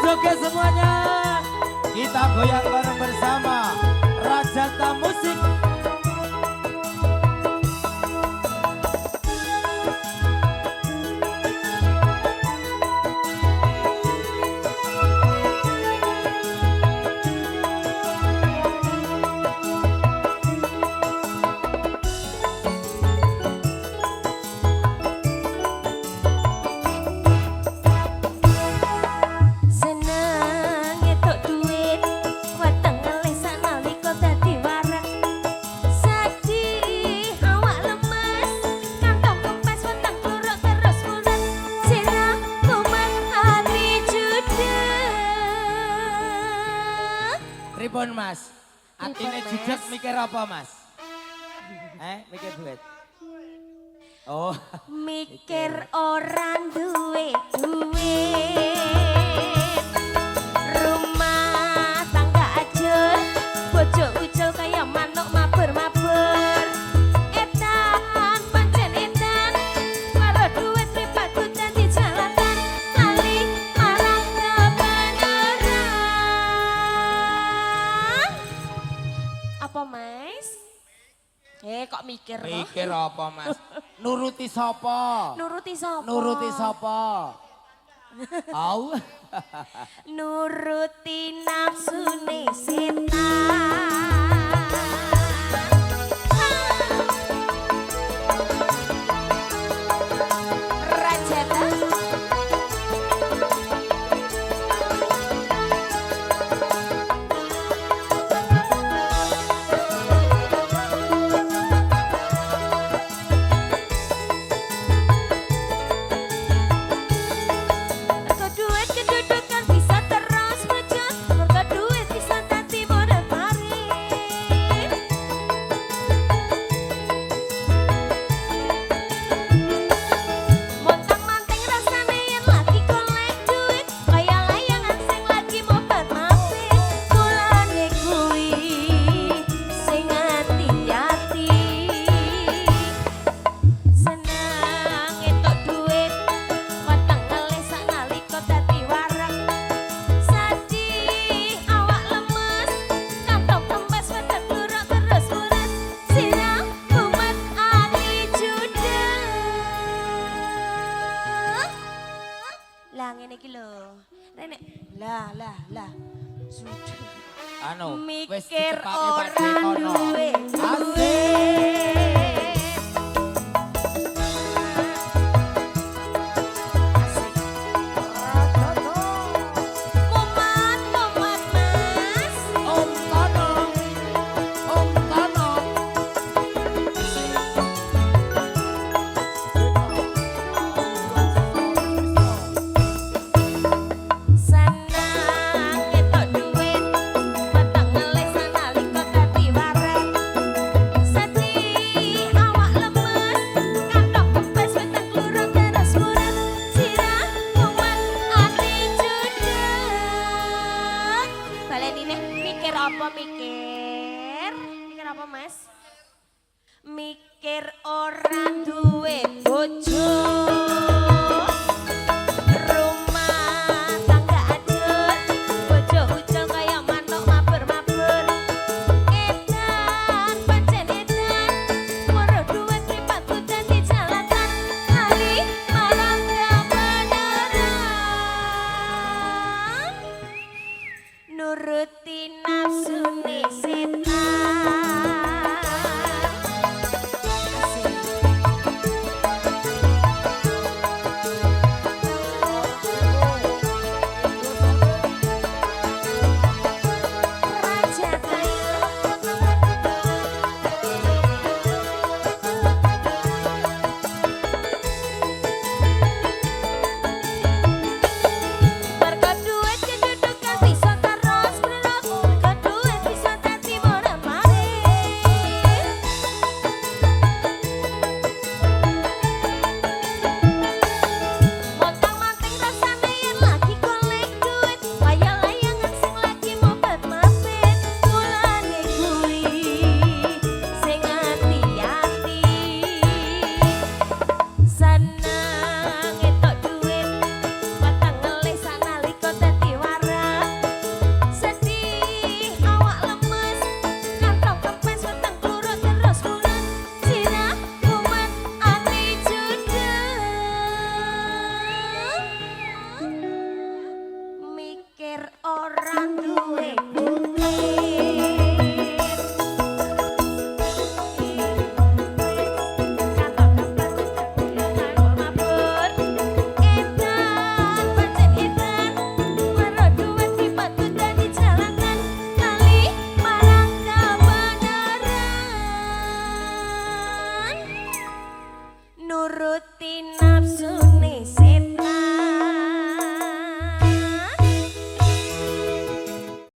joget semuanya. Kita goyang bareng bersama Rajata Musik. Pripun Mas? Atine jujur mikir apa Mas? Mikir duit. Oh, mikir orang duwe duit. Rumah tangga ajur, bojo ucul kaya manuk mabur-mabur. Edan pancen edan, karo duit pripatku dadi jalatan. Lali marang kebenaran. Apa Mas? Kok mikir loh? mikir apa Mas? Nuruti sapa? Nuruti sapa? Nuruti sapa? Au. Nuruti nafsune setan. Rajata lah sudah Anu, wis mikir dicepake Pak orang Dekono. duwe Asik. Mikir apa Mas? Mikir orang